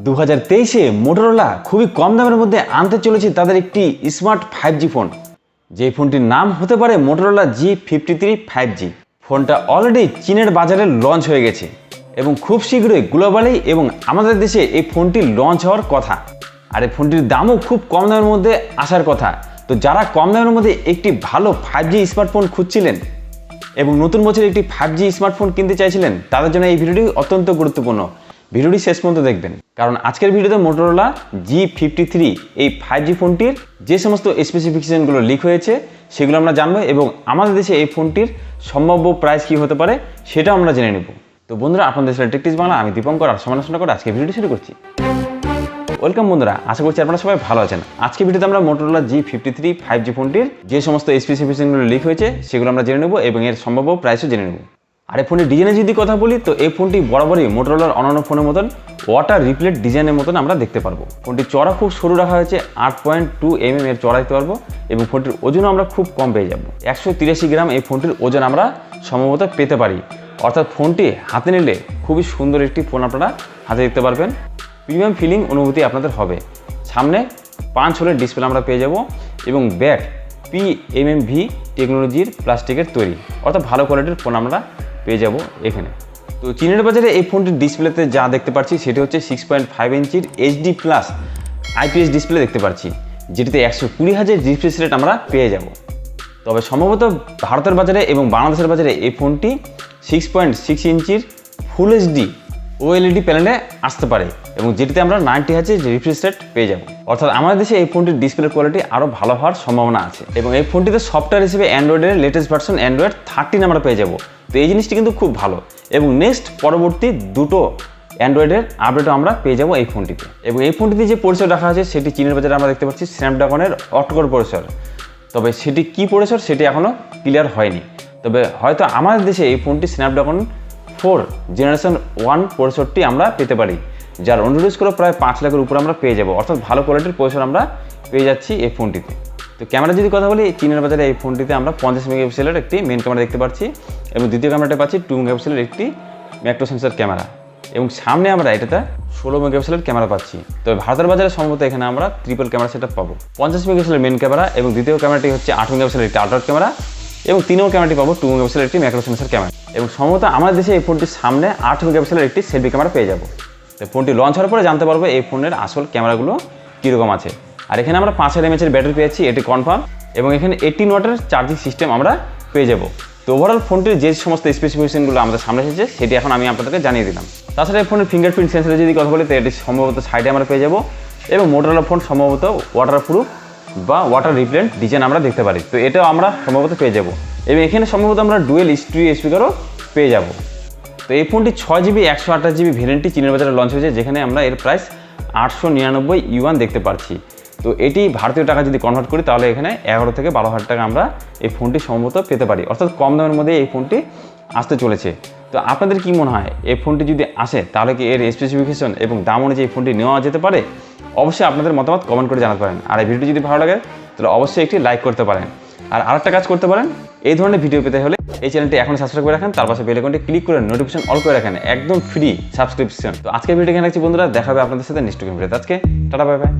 2023-এ Motorola খুবই কম দামের মধ্যে আনতে চলেছে তাদের একটি স্মার্ট 5G ফোন। যে ফোনটির নাম হতে পারে মোটরোলা G53 5G। ফোনটা অলরেডি চীনের বাজারে লঞ্চ হয়ে গেছে এবং খুব শীঘ্রই গ্লোবালি এবং আমাদের দেশে এই ফোনটি লঞ্চ হওয়ার কথা। আর এই ফোনটির দামও খুব কম দামের মধ্যে আসার কথা। তো যারা কম দামের মধ্যে একটি ভালো 5G স্মার্টফোন খুঁজছিলেন এবং নতুন বছরে একটি 5G স্মার্টফোন কিনতে চাইছিলেন, তাদের জন্য এই ভিডিওটি অত্যন্ত গুরুত্বপূর্ণ। ভিডিওটি শেষ পর্যন্ত দেখবেন, কারণ আজকের ভিডিওতে মোটরোলা G53 এই 5G ফোনটির যে সমস্ত স্পেসিফিকেশনগুলো লিক হয়েছে সেগুলো আমরা জানবো এবং আমাদের দেশে এই ফোনটির সম্ভাব্য প্রাইস কী হতে পারে সেটাও আমরা জেনে নেব। তো বন্ধুরা, আপনাদের সাথে টেকটিক্স বাংলা, আমি দীপঙ্কর আর সমালোচনা করে আজকে ভিডিওটি শুরু করছি। ওয়েলকাম বন্ধুরা, আশা করছি আপনারা সবাই ভালো আছেন। আজকে ভিডিওতে আমরা মোটরোলা G53 5G ফোনটির যে সমস্ত স্পেসিফিকেশনগুলো লিক হয়েছে সেগুলো আমরা জেনে নেব এবং এর সম্ভাব্য প্রাইসও জেনে নেব। আর এই ফোনের ডিজাইনের যদি কথা বলি, তো এই ফোনটি বরাবরই মোটরোলার অন্যান্য ফোনের মতন ওয়াটার রিপ্লেট ডিজাইনের মতন আমরা দেখতে পারবো। ফোনটির চড়া খুব সরু রাখা হয়েছে, 8.2 mm এর চড়া দিতে পারবো এবং ফোনটির ওজনও আমরা খুব কম পেয়ে যাবো। 183 গ্রাম এই ফোনটির ওজন আমরা সম্ভবত পেতে পারি। অর্থাৎ ফোনটি হাতে নিলে খুবই সুন্দর একটি ফোন আপনারা হাতে দেখতে পারবেন। প্রিমিয়াম ফিলিং অনুভূতি আপনাদের হবে। সামনে 5 হোলের ডিসপ্লে আমরা পেয়ে যাব এবং ব্যাক PMMV টেকনোলজির প্লাস্টিকের তৈরি, অর্থাৎ ভালো কোয়ালিটির ফোন আমরা পেয়ে যাব এখানে। তো চীনের বাজারে এই ফোনটির ডিসপ্লেতে যা দেখতে পাচ্ছি সেটি হচ্ছে 6.5 ইঞ্চির HD+ IPS ডিসপ্লে দেখতে পাচ্ছি, যেটিতে 120,000 রিফ্রেশ রেট আমরা পেয়ে যাব। তবে সম্ভবত ভারতের বাজারে এবং বাংলাদেশের বাজারে এই ফোনটি 6.6 ইঞ্চির ফুল HD OLED প্যানেলে আসতে পারে এবং যেটিতে আমরা 90,000 রিফ্রেশ রেট পেয়ে যাব। অর্থাৎ আমাদের দেশে এই ফোনটির ডিসপ্লে কোয়ালিটি আরও ভালো হওয়ার সম্ভাবনা আছে এবং এই ফোনটিতে সফটওয়্যার হিসেবে অ্যান্ড্রয়েডের লেটেস্ট ভার্সন অ্যান্ড্রয়েড 13 আমরা পেয়ে যাব। তো এই জিনিসটি কিন্তু খুব ভালো এবং নেক্সট পরবর্তী দুটো অ্যান্ড্রয়েডের আপডেটও আমরা পেয়ে যাব এই ফোনটিতে। এবং এই ফোনটিতে যে প্রসেসর রাখা আছে সেটি চীনের বাজারে আমরা দেখতে পাচ্ছি স্ন্যাপড্রাগনের অক্টোকোর প্রসেসর। তবে সেটি কী প্রসেসর সেটি এখনও ক্লিয়ার হয়নি। তবে হয়তো আমাদের দেশে এই ফোনটি স্ন্যাপড্রাগন 4 জেনারেশন 1 প্রসেসরটি আমরা পেতে পারি, যার অনুরোধ করে প্রায় 5 লাখের উপরে আমরা পেয়ে যাব। অর্থাৎ ভালো কোয়ালিটির প্রসেসর আমরা পেয়ে যাচ্ছি এই ফোনটিতে। তো ক্যামেরা যদি কথা বলি, চীনের বাজারে এই ফোনটিতে আমরা 50 মেগাপিক্সেলের একটি মেন ক্যামেরা দেখতে পাচ্ছি এবং দ্বিতীয় ক্যামেরাটা পাচ্ছি 2 মেগাপিক্সেলের একটি ম্যাক্রো সেন্সর ক্যামেরা এবং সামনে আমরা এটাতে 16 মেগাপিক্সেলের ক্যামেরা পাচ্ছি। তবে ভারতের বাজারে সম্ভবত এখানে আমরা ট্রিপল ক্যামেরা সেটআপ পাবো। 50 মেগাপিক্সেলের মেন ক্যামেরা এবং দ্বিতীয় ক্যামেরাটি হচ্ছে 8 মেগাপিক্সেলের একটি আল্ট্রা ক্যামেরা এবং 3 নম্বর ক্যামেরাটি পাবো 2 মেগাপিক্সেলের একটি ম্যাক্রো সেন্সর ক্যামেরা এবং সম্ভবত আমাদের দেশে এই ফোনটির সামনে 8 মেগাপিক্সেলের একটি সেলফি ক্যামেরা পেয়ে যাবো। তো ফোনটি লঞ্চ হওয়ার পরে জানতে পারবো এই ফোনের আসল ক্যামেরাগুলো কীরকম আছে। আর এখানে আমরা 5000 mAh ব্যাটারি পেয়েছি, এটি কনফার্ম এবং এখানে 18 ওয়াটের চার্জিং সিস্টেম আমরা পেয়ে যাব। তো ওভারঅল ফোনটির যে সমস্ত স্পেসিফিকেশনগুলো আমাদের সামনে এসেছে সেটি এখন আমি আপনাদেরকে জানিয়ে দিলাম। তাছাড়া এই ফোনের ফিঙ্গারপ্রিন্ট সেন্সরে যদি কথা বলি, তো এটি সম্ভবত সাইডে আমরা পেয়ে যাব এবং মোটরোলা ফোন সম্ভবত ওয়াটারপ্রুফ বা ওয়াটার রিপ্লেন্ট ডিজাইন আমরা দেখতে পারি। তো এটাও আমরা সম্ভবত পেয়ে যাব এবং এখানে সম্ভবত আমরা ডুয়েল স্টিরিও স্পিকারও পেয়ে যাব। তো এই ফোনটি 6GB 128GB ভেরিয়েন্টটি চীনের বাজারে লঞ্চ হয়েছে, যেখানে আমরা এর প্রাইস 899 ইউয়ান দেখতে পাচ্ছি। তো এটি ভারতীয় টাকা যদি কনভার্ট করি তাহলে এখানে 11 থেকে 12,000 টাকা আমরা এই ফোনটি সম্ভবত পেতে পারি। অর্থাৎ কম দামের মধ্যে এই ফোনটি আসতে চলেছে। তো আপনাদের কি মনে হয়, এই ফোনটি যদি আসে তাহলে কি এর স্পেসিফিকেশন এবং দাম অনুযায়ী এই ফোনটি নেওয়া যেতে পারে? অবশ্যই আপনাদের মতামত কমেন্ট করে জানাতে পারেন। আর এই ভিডিওটি যদি ভালো লাগে তাহলে অবশ্যই একটি লাইক করতে পারেন। আর আরেকটা কাজ করতে পারেন, এই ধরনের ভিডিও পেতে হলে এই চ্যানেলটি এখন সাবস্ক্রাইব করে রাখেন, তার পাশে বেল আইকনটি ক্লিক করে নোটিফিকেশন অল করে রাখেন, একদম ফ্রি সাবস্ক্রিপশন। তো আজকে ভিডিও এখানে রাখছি বন্ধুরা, দেখা হবে আপনাদের সাথে নেক্সট ভিডিওতে। আজকে টাটা, বাই বাই।